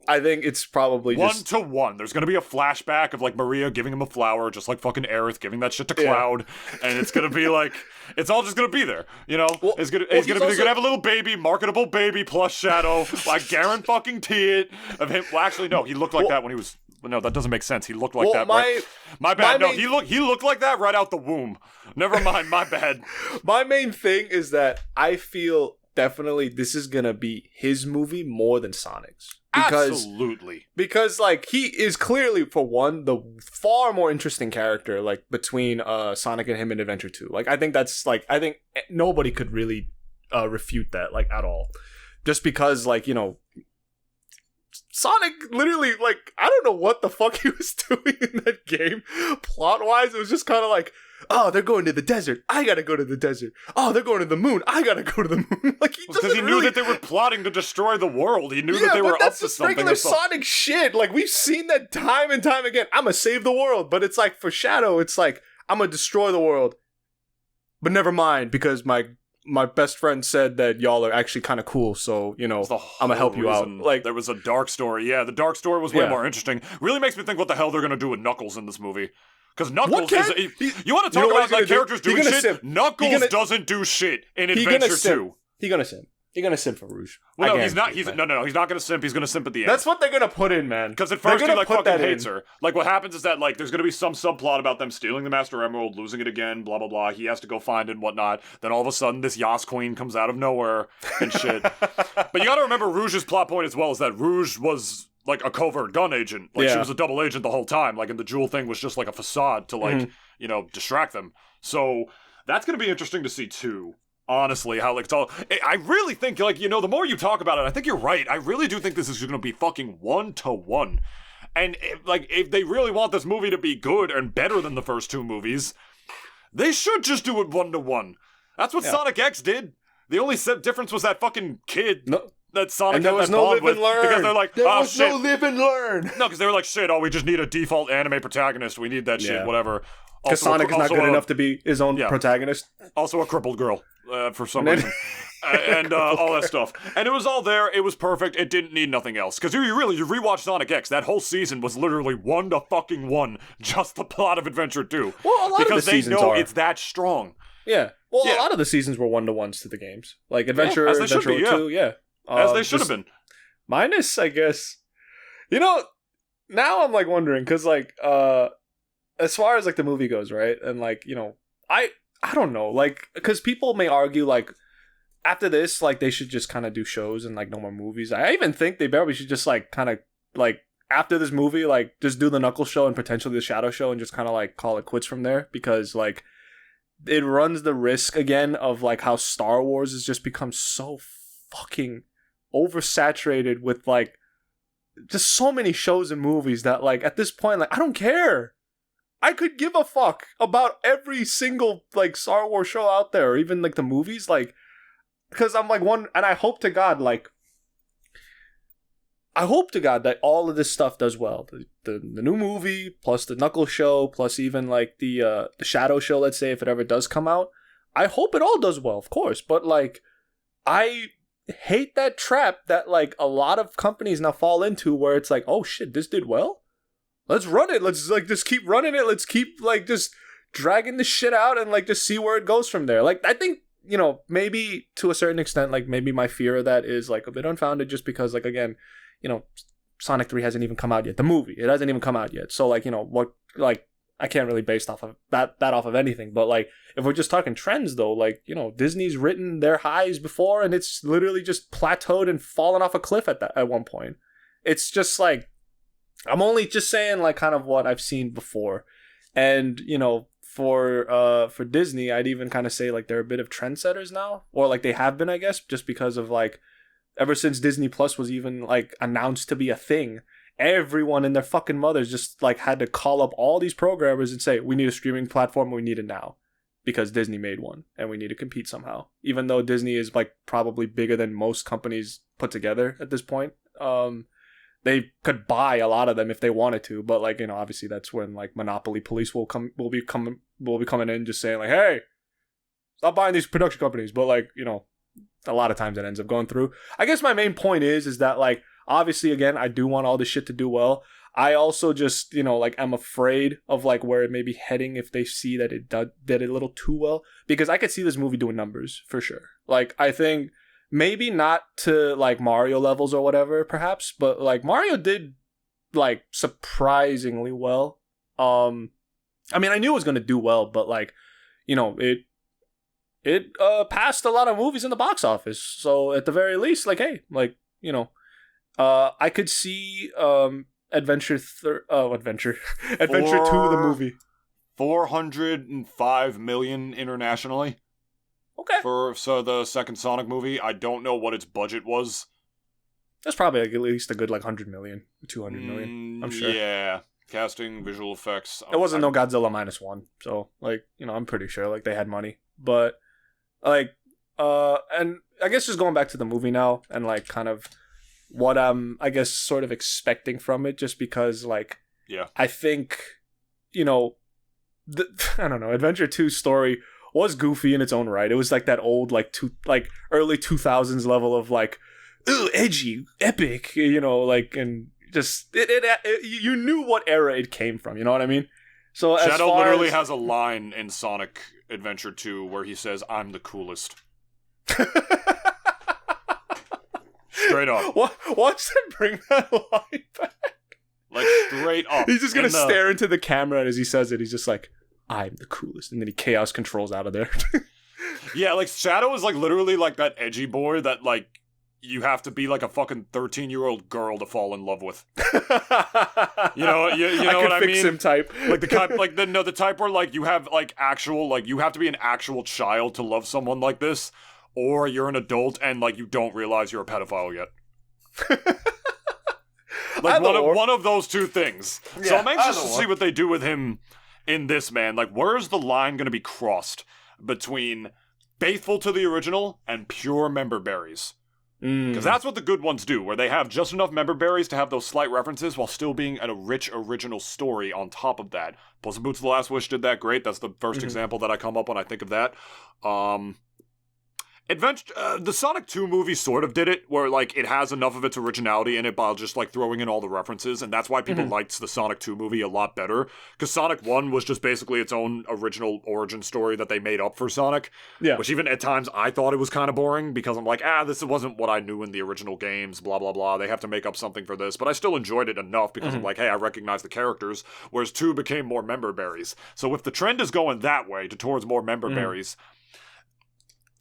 I think it's probably just... 1-to-1. There's gonna be a flashback of, like, Maria giving him a flower, just like fucking Aerith giving that shit to Cloud, and it's gonna be like... It's all just gonna be there, you know? Well, he's gonna have a little baby, marketable baby plus Shadow. I guarantee it. Of him... Well, actually, no, he looked like that when he was No, that doesn't make sense. He looked like that. my Right? My bad. my No, main- he looked like that right out the womb. Never mind. My bad. My main thing is that I feel definitely this is gonna be his movie more than Sonic's. Absolutely. Because like he is clearly, for one, the far more interesting character like between Sonic and him in Adventure 2. Like I think nobody could really refute that like at all. Just because like, you know, Sonic literally, like, I don't know what the fuck he was doing in that game. Plot-wise, it was just kind of like, oh, they're going to the desert. I gotta go to the desert. Oh, they're going to the moon. I gotta go to the moon. Like, he Because he knew that they were plotting to destroy the world. He knew that they were up to that's just something. regular Sonic shit. Like, we've seen that time and time again. I'm gonna save the world. But it's like, for Shadow, it's like, I'm gonna destroy the world. But never mind, because my best friend said that y'all are actually kind of cool, so, you know, I'm gonna help you out. Like, there was a dark story. Yeah, the dark story was way Yeah. more interesting. Really makes me think what the hell they're gonna do with Knuckles in this movie. Because Knuckles What is... you want to talk you know what about he's gonna like do? characters He doing gonna shit? simp. Knuckles doesn't do shit in He gonna Adventure simp. 2. He gonna simp. He gonna simp for Rouge. Well, I no, he's not. guarantee it, No. He's not gonna simp. He's gonna simp at the end. That's what they're gonna put in, man. Because at They're first he gonna like put fucking that hates in. her. Like what happens is that like there's gonna be some subplot about them stealing the Master Emerald, losing it again, blah blah blah. He has to go find it and whatnot. Then all of a sudden this Yas Queen comes out of nowhere and shit. But you gotta remember Rouge's plot point as well is that Rouge was like a covert gun agent. Like she Yeah. was a double agent the whole time. Like and the jewel thing was just like a facade to like, you know, distract them. So that's gonna be interesting to see too. Honestly, how like it's all. I really think like you know the more you talk about it, I think you're right. I really do think this is going to be fucking 1-to-1. And like if they really want this movie to be good and better than the first two movies, they should just do it 1-to-1. That's what Sonic X did. The only difference was that fucking kid. No. That Sonic And there had was that no bond live and with, learn. because they're like, there oh was shit. no live and learn. No, because they were like, shit. Oh, we just need a default anime protagonist. We need that shit. Yeah. Whatever. Because Also Sonic is not also good a- enough to be his own protagonist. Also a crippled girl, for some And then- reason. And all that stuff. And it was all there. It was perfect. It didn't need nothing else. Because you rewatch Sonic X, that whole season was literally 1-to-fucking-1, just the plot of Adventure 2. Well, a lot because of the they seasons know are. it's that strong. Yeah. Well, Yeah. a lot of the seasons were 1-to-1s to the games. Like Adventure, as they should Adventure be, 2, yeah. As they should have been. Minus, I guess. You know, now I'm like wondering, because like, as far as like the movie goes, right? And like, you know, I don't know, like, because people may argue like, after this, like, they should just kind of do shows and like no more movies. I even think they probably should just like kind of like after this movie, like just do the Knuckles show and potentially the Shadow show and just kind of like call it quits from there, because like it runs the risk again of like how Star Wars has just become so fucking oversaturated with like just so many shows and movies that like at this point, like, I don't care. I could give a fuck about every single like Star Wars show out there, or even like the movies, like, because I'm like and I hope to God, like, I hope to God that all of this stuff does well. The new movie, plus the Knuckles show, plus even like the Shadow show, let's say, if it ever does come out. I hope it all does well, of course. But like, I hate that trap that like a lot of companies now fall into, where it's like, oh shit, this did well? Let's run it. Let's like just keep running it. Let's keep like just dragging the shit out and like just see where it goes from there. Like, I think, you know, maybe to a certain extent, like maybe my fear of that is like a bit unfounded, just because like, again, you know, Sonic 3 hasn't even come out yet. The movie, it hasn't even come out yet. So like, you know, what, like, I can't really base off of that off of anything. But like, if we're just talking trends though, like, you know, Disney's written their highs before and it's literally just plateaued and fallen off a cliff at one point. It's just like, I'm only just saying like kind of what I've seen before. And, you know, for Disney, I'd even kind of say like they're a bit of trendsetters now, or like they have been, I guess, just because of like, ever since Disney Plus was even like announced to be a thing, everyone and their fucking mothers just like had to call up all these programmers and say, we need a streaming platform, we need it now, because Disney made one and we need to compete somehow. Even though Disney is like probably bigger than most companies put together at this point. They could buy a lot of them if they wanted to, but like, you know, obviously that's when like monopoly police will be coming in just saying like, hey, stop buying these production companies. But like, you know, a lot of times it ends up going through. I guess my main point is that like, obviously again, I do want all this shit to do well. I also just, you know, like, I'm afraid of like where it may be heading if they see that it did it a little too well, because I could see this movie doing numbers for sure. Like, I think maybe not to like Mario levels or whatever, perhaps, but like Mario did like surprisingly well. I mean, I knew it was gonna do well, but like, you know, it passed a lot of movies in the box office. So at the very least, like, hey, like, you know, I could see Adventure Adventure 2 the movie. 405 million internationally. Okay. So the second Sonic movie, I don't know what its budget was. That's probably like at least a good like 100 million, 200 million. I'm sure. Yeah. Casting, visual effects. It wasn't no Godzilla -1, so like, you know, I'm pretty sure like they had money. But like and I guess just going back to the movie now and like kind of what I'm I guess sort of expecting from it, just because like I think, you know, I don't know, Adventure 2's story was goofy in its own right. It was like that old like early 2000s level of like, ooh, edgy, epic, you know, like, and just it you knew what era it came from, you know what I mean? So Shadow literally has a line in Sonic Adventure 2 where he says, "I'm the coolest." Straight up. Watch them bring that line back. Like, straight up. He's just gonna stare into the camera, and as he says it, he's just like, "I'm the coolest," and then he chaos controls out of there. Yeah, like, Shadow is like literally like that edgy boy that like you have to be like a fucking 13-year-old girl to fall in love with. You know what I mean? Him type. Like the type, like the type where like you have like actual, like you have to be an actual child to love someone like this, or you're an adult and like you don't realize you're a pedophile yet. Like one of those two things. Yeah, so I'm anxious to see what they do with him in this, man. Like, where's the line going to be crossed between faithful to the original and pure member berries? Because that's what the good ones do, where they have just enough member berries to have those slight references while still being a rich original story on top of that. Puss in Boots: The Last Wish did that great. That's the first example that I come up when I think of that. The Sonic 2 movie sort of did it, where like it has enough of its originality in it by just like throwing in all the references, and that's why people liked the Sonic 2 movie a lot better, because Sonic 1 was just basically its own original origin story that they made up for Sonic, which even at times I thought it was kind of boring, because I'm like, this wasn't what I knew in the original games, blah blah blah, they have to make up something for this, but I still enjoyed it enough because I'm like, hey, I recognize the characters, whereas 2 became more member berries. So if the trend is going that way towards more member berries,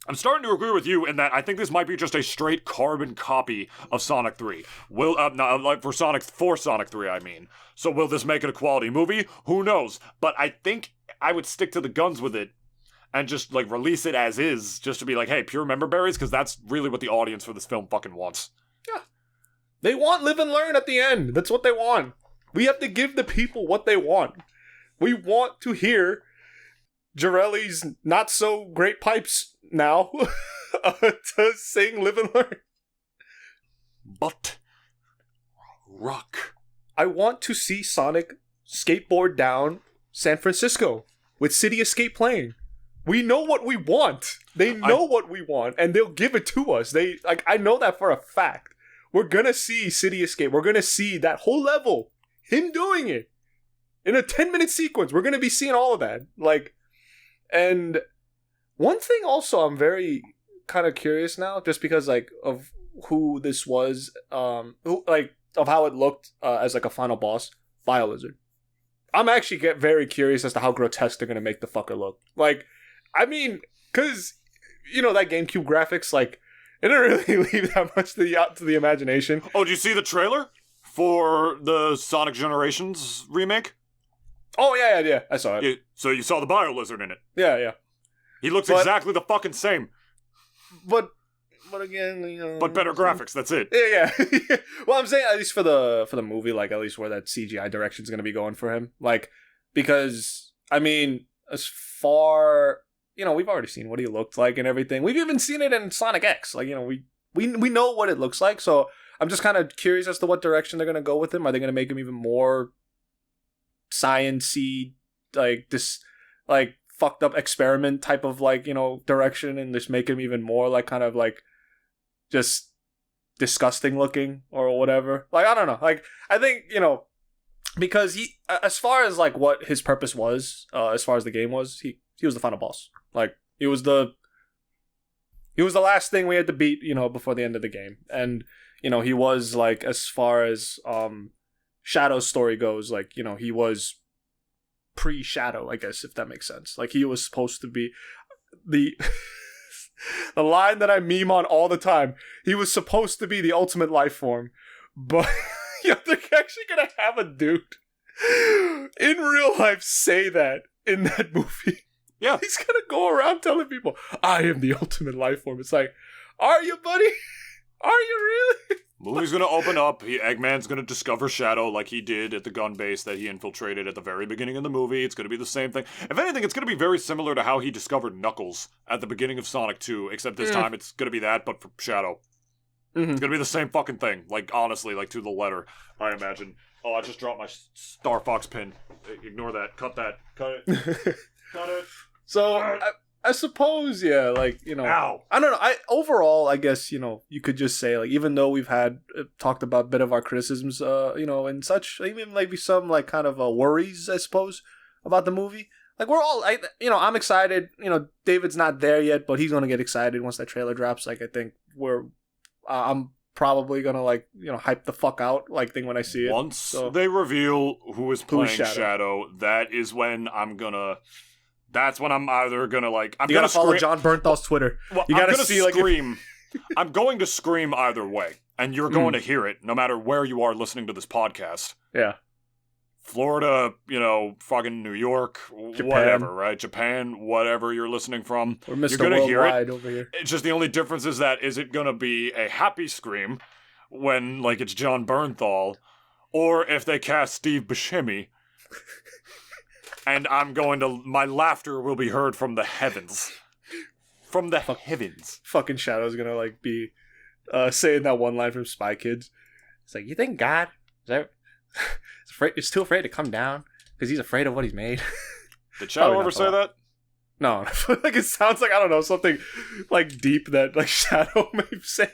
I'm starting to agree with you in that I think this might be just a straight carbon copy of Sonic 3. For Sonic 3, I mean. So will this make it a quality movie? Who knows? But I think I would stick to the guns with it and just like release it as is, just to be like, hey, pure member berries, because that's really what the audience for this film fucking wants. Yeah. They want live and learn at the end. That's what they want. We have to give the people what they want. We want to hear Jarelli's not so great pipes now to sing Live and Learn. But rock. I want to see Sonic skateboard down San Francisco with City Escape playing. We know what we want. They know what we want, and they'll give it to us. I know that for a fact. We're gonna see City Escape. We're gonna see that whole level. Him doing it. In a 10-minute sequence. We're gonna be seeing all of that. And one thing also I'm very kind of curious now, just because like of who this was, of how it looked as like a final boss, BioLizard. I'm actually very curious as to how grotesque they're gonna make the fucker look. Like, I mean, cause you know that GameCube graphics, like it didn't really leave that much to the imagination. Oh, did you see the trailer for the Sonic Generations remake? Oh yeah, I saw it. So you saw the BioLizard in it? Yeah. He looks exactly the fucking same. But again, you know. But better graphics. That's it. Yeah. Well, I'm saying at least for the movie, like at least where that CGI direction's gonna be going for him, like because I mean, as far we've already seen what he looked like and everything. We've even seen it in Sonic X. Like we know what it looks like. So I'm just kind of curious as to what direction they're gonna go with him. Are they gonna make him even more science-y, like this, like fucked up experiment type of like direction, and just make him even more like kind of like just disgusting looking or whatever? Like I don't know. Like I think because he, as far as like what his purpose was, as far as the game was, he was the final boss. Like he was the last thing we had to beat, before the end of the game, and he was like, as far as Shadow's story goes, like, you know, he was pre-Shadow, I guess, if that makes sense. Like, he was supposed to be the the line that I meme on all the time. He was supposed to be the ultimate life form, but they're actually gonna have a dude in real life say that in that movie. Yeah. He's gonna go around telling people, I am the ultimate life form. It's like, are you, buddy? Are you really? Movie's gonna open up. Eggman's gonna discover Shadow like he did at the gun base that he infiltrated at the very beginning of the movie. It's gonna be the same thing. If anything, it's gonna be very similar to how he discovered Knuckles at the beginning of Sonic 2, except this time it's gonna be that, but for Shadow. It's gonna be the same fucking thing. Like, honestly, like, to the letter, I imagine. Oh, I just dropped my Star Fox pin. Ignore that. Cut that. Cut it. Cut it. So, I suppose, yeah, like, you know, Ow. I don't know. Overall, I guess, you know, you could just say, like, even though we've talked about a bit of our criticisms, you know, and such, even maybe some, like, kind of worries, I suppose, about the movie. Like, we're all, you know, I'm excited. You know, David's not there yet, but he's going to get excited once that trailer drops. Like, I think I'm probably going to, like, you know, hype the fuck out, like, thing when I see it. Once they reveal who is playing Shadow, that is when that's when I'm either gonna, like, you gotta follow John Bernthal's Twitter. Well, you gotta see, scream. I'm going to scream either way, and you're going to hear it no matter where you are listening to this podcast. Yeah, Florida, you know, fucking New York, Japan. Whatever, right? Japan, whatever you're listening from, or Mr. you're gonna hear it. Over here. It's just the only difference is that is it gonna be a happy scream when, like, it's John Bernthal, or if they cast Steve Buscemi. And my laughter will be heard from the heavens. From the heavens. Fucking Shadow's gonna, like, be saying that one line from Spy Kids. It's like, you think God is too afraid to come down because he's afraid of what he's made? Did Shadow ever say that? No. Like, it sounds like, I don't know, something, like, deep that, like, Shadow may say.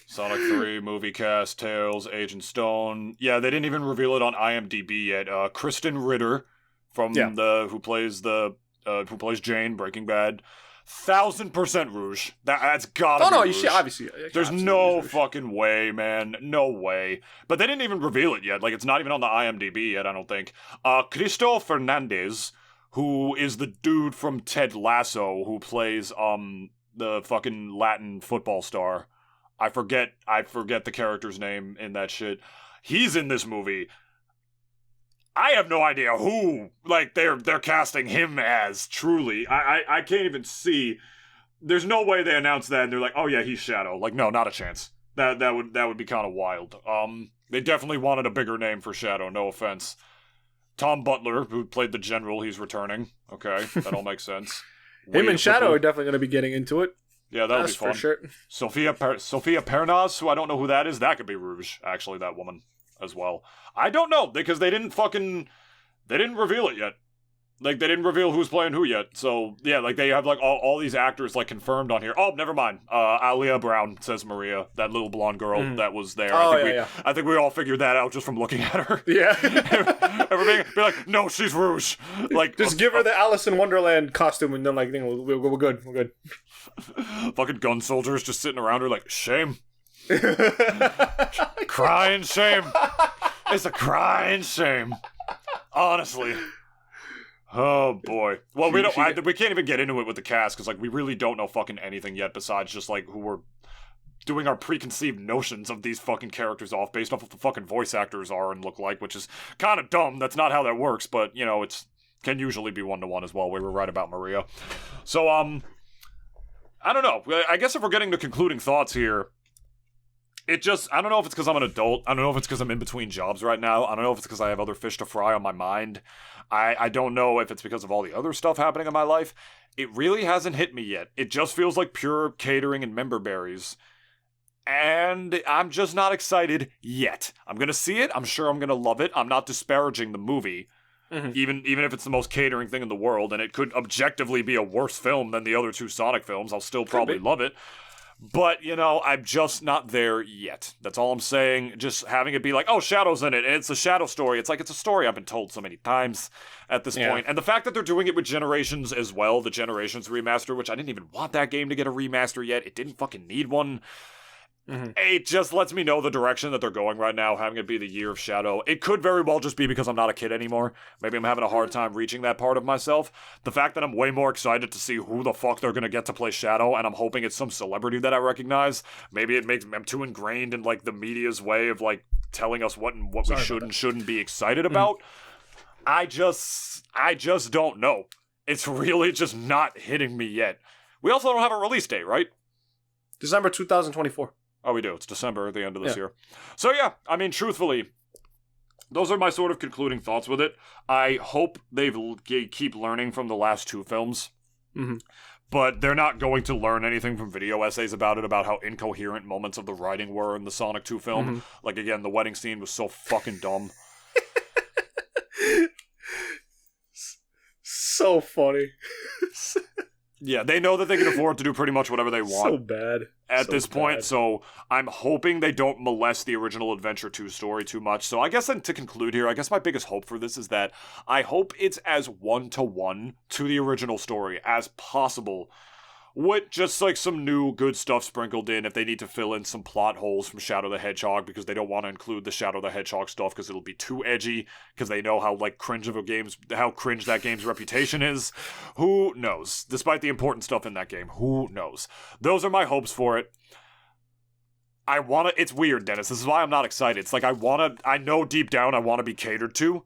Sonic 3, movie cast, Tails, Agent Stone. Yeah, they didn't even reveal it on IMDb yet. Kristen Ritter from who plays Jane, Breaking Bad, 1000% Rouge. That's gotta be Rouge. Obviously. There's no fucking way, man. No way. But they didn't even reveal it yet. Like, it's not even on the IMDb yet, I don't think. Cristo Fernandez, who is the dude from Ted Lasso, who plays the fucking Latin football star. I forget the character's name in that shit. He's in this movie. I have no idea who, like, they're casting him as, truly. I can't even see. There's no way they announced that and they're like, oh yeah, he's Shadow. Like, no, not a chance. That would be kind of wild. They definitely wanted a bigger name for Shadow, no offense. Tom Butler, who played the General, he's returning. Okay, that all makes sense. Him and Shadow are definitely going to be getting into it. Yeah, that'll be fun. For sure. Sophia Pernas, who I don't know who that is, that could be Rouge, actually, that woman as well. I don't know, because they didn't reveal it yet. Like, they didn't reveal who's playing who yet. So, yeah, like, they have, like, all these actors, like, confirmed on here. Oh, never mind. Alia Brown, says Maria, that little blonde girl that was there. Oh, I think we all figured that out just from looking at her. Yeah. Everybody be like, no, she's Rouge. Like, just give her the Alice in Wonderland costume and then, like, we're good. We're good. Fucking gun soldiers just sitting around her like, shame. Crying shame. It's a crying shame. Honestly. Oh boy. Well, we can't even get into it with the cast because, like, we really don't know fucking anything yet besides just, like, who we're doing our preconceived notions of these fucking characters off based off of the fucking voice actors are and look like, which is kind of dumb. That's not how that works, but, you know, can usually be 1-to-1 as well. We were right about Maria. So, I don't know. I guess if we're getting to concluding thoughts here, I don't know if it's because I'm an adult. I don't know if it's because I'm in between jobs right now. I don't know if it's because I have other fish to fry on my mind. I don't know if it's because of all the other stuff happening in my life. It really hasn't hit me yet. It just feels like pure catering and member berries. And I'm just not excited yet. I'm going to see it. I'm sure I'm going to love it. I'm not disparaging the movie. Mm-hmm. Even if it's the most catering thing in the world, and it could objectively be a worse film than the other two Sonic films, I'll still probably love it. But, you know, I'm just not there yet. That's all I'm saying. Just having it be like, oh, Shadow's in it, and it's a Shadow story. It's like, it's a story I've been told so many times at this point. And the fact that they're doing it with Generations as well, the Generations remaster, which I didn't even want that game to get a remaster yet. It didn't fucking need one. It just lets me know the direction that they're going right now, having it be the year of Shadow. It could very well just be because I'm not a kid anymore. Maybe I'm having a hard time reaching that part of myself. The fact that I'm way more excited to see who the fuck they're gonna get to play Shadow, and I'm hoping it's some celebrity that I recognize. Maybe it makes I'm too ingrained in like the media's way of like telling us what we should and shouldn't be excited about. I just don't know. It's really just not hitting me yet. We also don't have a release date, right? December 2024. Oh, we do. It's December at the end of this year. So yeah, I mean, truthfully, those are my sort of concluding thoughts with it. I hope they keep learning from the last two films. But they're not going to learn anything from video essays about it, about how incoherent moments of the writing were in the Sonic 2 film. Like, again, the wedding scene was so fucking dumb. So funny. Yeah, they know that they can afford to do pretty much whatever they want. So bad. At so this point, bad. so I'm hoping they don't molest the original Adventure 2 story too much. So I guess then to conclude here, I guess my biggest hope for this is that I hope it's as one-to-one to the original story as possible, with just like some new good stuff sprinkled in if they need to fill in some plot holes from Shadow the Hedgehog because they don't want to include the Shadow the Hedgehog stuff because it'll be too edgy because they know how like cringe that game's reputation is. Who knows? Despite the important stuff in that game, who knows? Those are my hopes for it. It's weird, Dennis. This is why I'm not excited. It's like I know deep down I want to be catered to.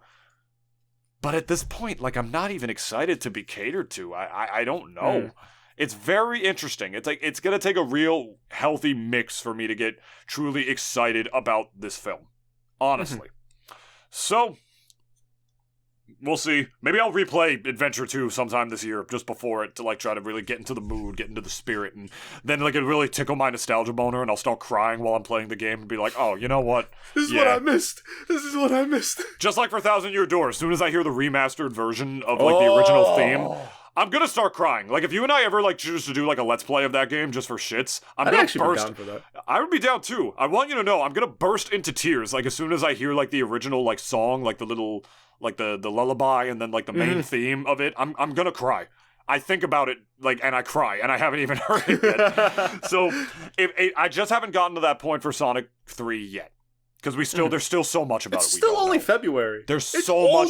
But at this point, like I'm not even excited to be catered to. I don't know. It's very interesting. It's like it's gonna take a real healthy mix for me to get truly excited about this film. Honestly. So we'll see. Maybe I'll replay Adventure 2 sometime this year, just before it, to like try to really get into the mood, get into the spirit, and then like it really tickle my nostalgia boner, and I'll start crying while I'm playing the game and be like, oh, you know what? This is what I missed. This is what I missed. Just like for Thousand Year Door, as soon as I hear the remastered version of like the original theme, I'm gonna start crying. Like, if you and I ever, like, choose to do, like, a Let's Play of that game just for shits, I'd gonna actually burst. be down for that. I would be down, too. I want you to know, I'm gonna burst into tears, like, as soon as I hear, like, the original, like, song, like, the little, like, the lullaby, and then, like, the main theme of it. I'm gonna cry. I think about it, like, and I cry, and I haven't even heard it yet. So, I just haven't gotten to that point for Sonic 3 yet. Because there's still so much about it. It's still only February. There's so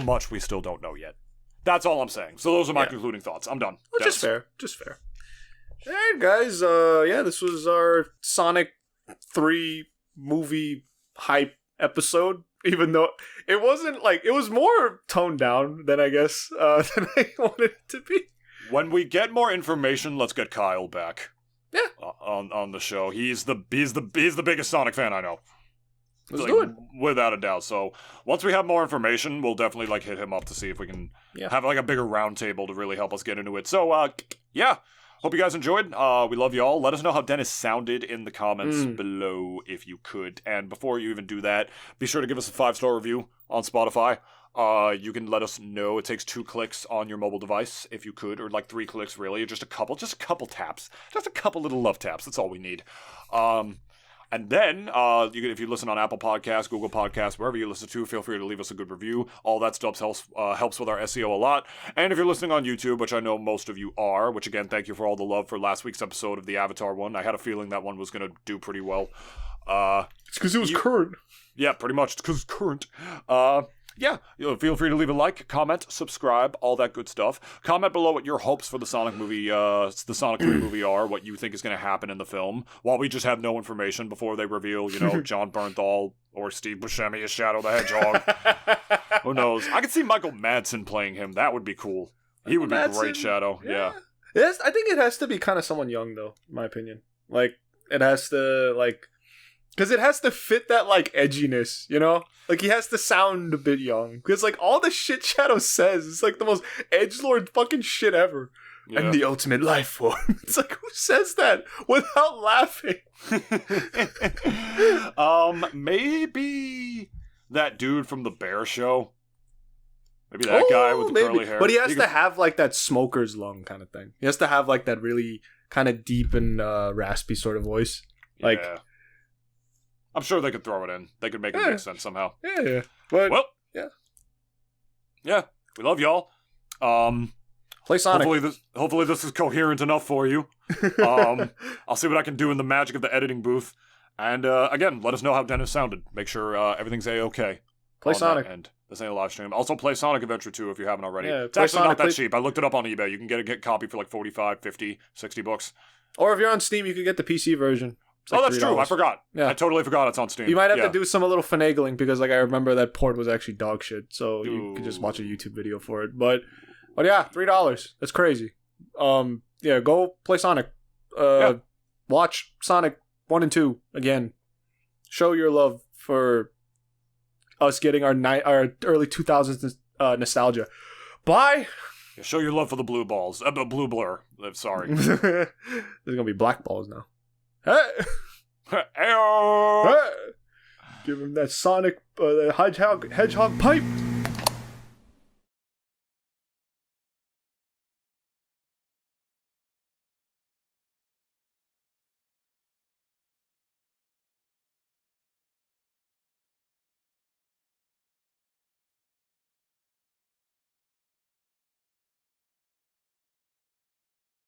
much we still don't know yet. That's all I'm saying. So those are my concluding thoughts. I'm done. Well, just fair. All right, guys. This was our Sonic 3 movie hype episode. Even though it wasn't like, it was more toned down than I guess than I wanted it to be. When we get more information, let's get Kyle back. Yeah. On the show. He's the biggest Sonic fan I know. Let's do it. Without a doubt. So once we have more information, we'll definitely like hit him up to see if we can have like a bigger round table to really help us get into it. So hope you guys enjoyed. We love you all. Let us know how Dennis sounded in the comments below if you could. And before you even do that, be sure to give us a 5-star review on Spotify. You can let us know. It takes 2 clicks on your mobile device if you could, or like 3 clicks really, or just a couple taps, just a couple little love taps. That's all we need. And then, if you listen on Apple Podcasts, Google Podcasts, wherever you listen to, feel free to leave us a good review. All that stuff helps with our SEO a lot. And if you're listening on YouTube, which I know most of you are, which again, thank you for all the love for last week's episode of the Avatar one. I had a feeling that one was going to do pretty well. It's because it was current. Yeah, pretty much. It's because it's current. Feel free to leave a like, comment, subscribe, all that good stuff. Comment below what your hopes for the Sonic movie, the Sonic 3 movie are, what you think is going to happen in the film, while we just have no information before they reveal, John Bernthal or Steve Buscemi as Shadow the Hedgehog. Who knows? I could see Michael Madsen playing him. That would be cool. He would be great Shadow. Yeah. Yes, I think it has to be kind of someone young, though, in my opinion. Like, it has to, like... Because it has to fit that, like, edginess, Like, he has to sound a bit young. Because, like, all the shit Shadow says is, like, the most edgelord fucking shit ever. Yeah. And the ultimate life form. It's like, who says that without laughing? Maybe that dude from the Bear Show. Maybe that guy with the curly hair. But he has to have, like, that smoker's lung kind of thing. He has to have, like, that really kind of deep and raspy sort of voice. Like... Yeah. I'm sure they could throw it in. They could make it make sense somehow. Yeah. But, yeah. We love y'all. Play Sonic. Hopefully this is coherent enough for you. I'll see what I can do in the magic of the editing booth. And again, let us know how Dennis sounded. Make sure everything's A-okay. Play Sonic. And this ain't a live stream. Also play Sonic Adventure 2 if you haven't already. Yeah, it's actually Sonic, not that cheap. I looked it up on eBay. You can get a copy for like 45, 50, 60 bucks. Or if you're on Steam, you can get the PC version. Like that's $3. true. I forgot. Yeah. I totally forgot it's on Steam. You might have to do some a little finagling because like I remember that port was actually dog shit. So you Ooh. could just watch a YouTube video for it. But yeah, $3. That's crazy. Yeah, go play Sonic. Watch Sonic 1 and 2 again. Show your love for us getting our early 2000s nostalgia. Bye. Yeah, show your love for the blue balls. Blue blur. Sorry. There's gonna be black balls now. Hey. Ayo! Hey. Give him that Sonic hedgehog pipe.